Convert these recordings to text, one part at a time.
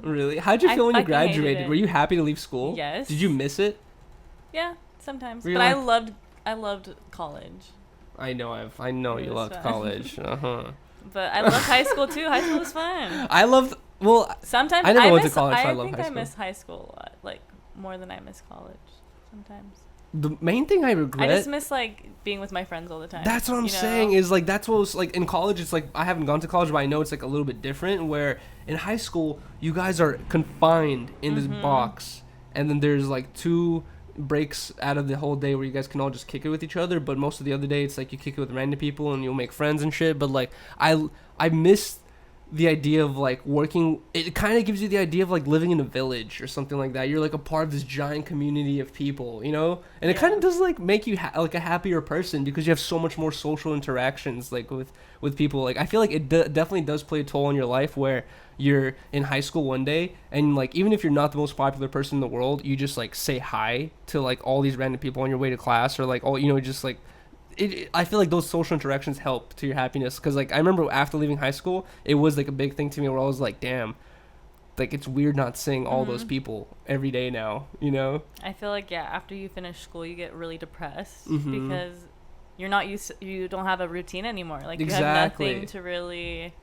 Really? How'd you feel when you fucking hated graduated? it. Were you happy to leave school? Yes. Did you miss it? Yeah, sometimes. Were you But like- I loved college. I know It you was loved fun. college. But I loved high school too. High school was fun. I loved. Well, Sometimes I never went to miss, college, so I I love think high I school. miss high school a lot, like more than I miss college. Sometimes the main thing I regret. I just miss like being with my friends all the time. That's what I'm saying is like that's what was like in college. It's like I haven't gone to college, but I know it's like a little bit different. Where in high school you guys are confined in this box, and then there's like 2 breaks out of the whole day where you guys can all just kick it with each other. But most of the other day it's like you kick it with random people and you'll make friends and shit. But like I miss the idea of like working. It kind of gives you the idea of like living in a village or something like that. You're like a part of this giant community of people, you know, and it kind of does like make you like a happier person because you have so much more social interactions like with people. Like I feel like it definitely does play a toll on your life where you're in high school one day and like even if you're not the most popular person in the world, you just like say hi to like all these random people on your way to class or like all, you know, just like I feel like those social interactions help to your happiness because like I remember after leaving high school it was like a big thing to me where I was like, damn, like it's weird not seeing all those people every day now, you know. I feel like after you finish school you get really depressed Mm-hmm. because you're not used to, you don't have a routine anymore. Like Exactly. you have nothing to really,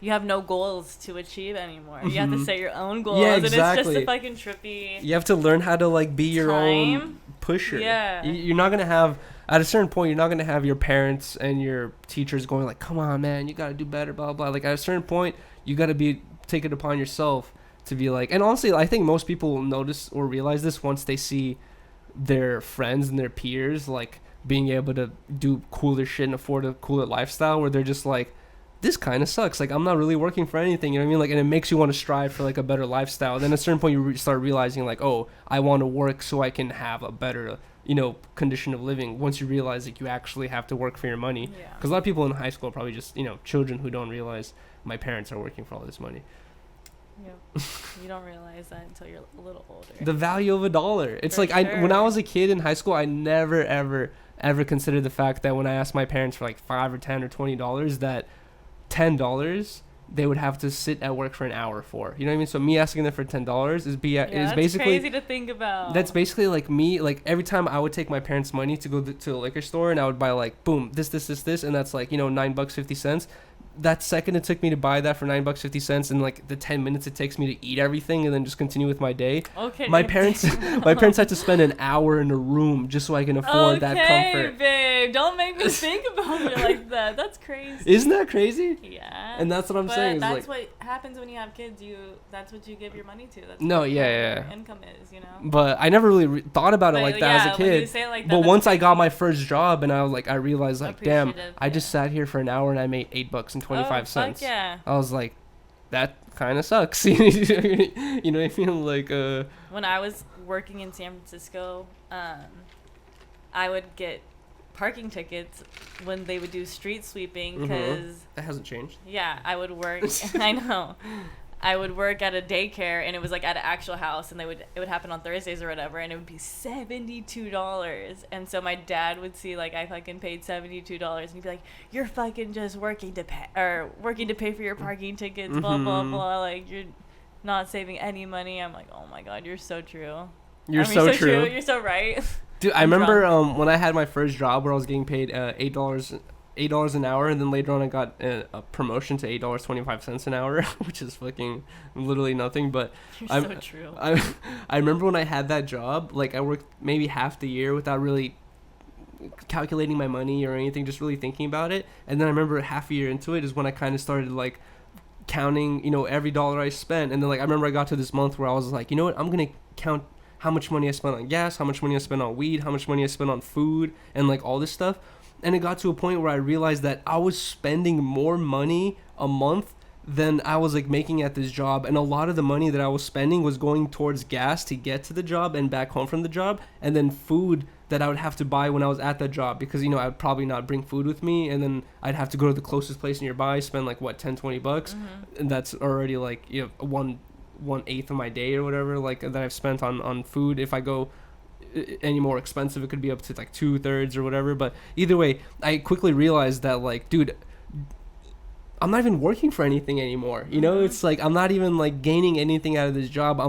you have no goals to achieve anymore. You have to set your own goals, Yeah, and it's exactly. just a fucking trippy. You have to learn how to like be your own Time. pusher. Yeah. You're not gonna have at a certain point. You're not gonna have your parents and your teachers going like, "Come on, man, you gotta do better." Blah blah. Like at a certain point, you gotta take it upon yourself to be like. And honestly, I think most people will notice or realize this once they see their friends and their peers like being able to do cooler shit and afford a cooler lifestyle, where they're just like, this kind of sucks. Like I'm not really working for anything, you know what I mean? Like, and it makes you want to strive for like a better lifestyle. Then at a certain point you start realizing like, oh, I want to work so I can have a better, you know, condition of living. Once you realize like you actually have to work for your money, because a lot of people in high school are probably just, you know, children who don't realize my parents are working for all this money. Yeah. You don't realize that until you're a little older. The value of $1. It's For like sure. when I was a kid in high school, I never ever considered the fact that when I asked my parents for like $5 or $10 or $20, that $10 they would have to sit at work for an hour for. You know what I mean? So me asking them for $10 is that's basically crazy to think about. That's basically like me, like every time I would take my parents' money to go to a liquor store and I would buy like boom this, and that's like, you know, $9.50. That second it took me to buy that for $9.50 and like the 10 minutes it takes me to eat everything and then just continue with my day. Okay. My parents had to spend an hour in a room just so I can afford that comfort. Okay, babe, don't make me think about it like that. That's crazy. Isn't that crazy? Yeah. And that's what I'm saying. Is That's like, what happens when you have kids. That's what you give your money to. That's No, what yeah. your income is, you know. But I never really thought about it But like that as a when you kid. say it like that, But that's once I crazy. got my first job and I realized like, damn, Appreciative, I just sat here for an hour and I made $8.25. Fuck yeah. I was like, that kind of sucks. You know what I mean? Like, When I was working in San Francisco, I would get parking tickets when they would do street sweeping because that hasn't changed. I would work. I know. I would work at a daycare and it was like at an actual house and it would happen on Thursdays or whatever and it would be $72 and so my dad would see like I fucking paid $72 and he'd be like, you're fucking just working to pay for your parking tickets, blah blah blah, like you're not saving any money. I'm like, oh my god, you're so true. You're so true. You're so right. Dude, I remember when I had my first job where I was getting paid $8 an hour, and then later on I got a promotion to $8.25 an hour, which is fucking literally nothing. But You're so true. I remember when I had that job, like I worked maybe half the year without really calculating my money or anything, just really thinking about it. And then I remember half a year into it is when I kind of started like counting, you know, every dollar I spent. And then like I remember I got to this month where I was like, you know what, I'm gonna count how much money I spent on gas, how much money I spent on weed, how much money I spent on food, and like all this stuff. And it got to a point where I realized that I was spending more money a month than I was like making at this job, and a lot of the money that I was spending was going towards gas to get to the job and back home from the job, and then food that I would have to buy when I was at that job, because, you know, I'd probably not bring food with me, and then I'd have to go to the closest place nearby, spend like what, $10-20, and that's already like, you know, one eighth of my day or whatever, like that I've spent on food. If I go any more expensive, it could be up to like 2/3 or whatever. But either way, I quickly realized that like, dude, I'm not even working for anything anymore. You know, it's like I'm not even like gaining anything out of this job.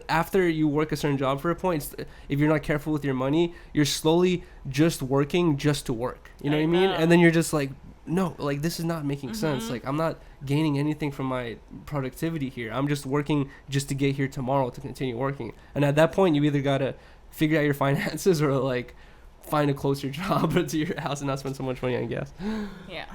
After you work a certain job for a point, if you're not careful with your money, you're slowly just working just to work. You know what I mean? And then you're just like, no, like this is not making sense. Like I'm not gaining anything from my productivity here. I'm just working just to get here tomorrow to continue working. And at that point, you either gotta figure out your finances or like find a closer job to your house and not spend so much money on gas. Yeah.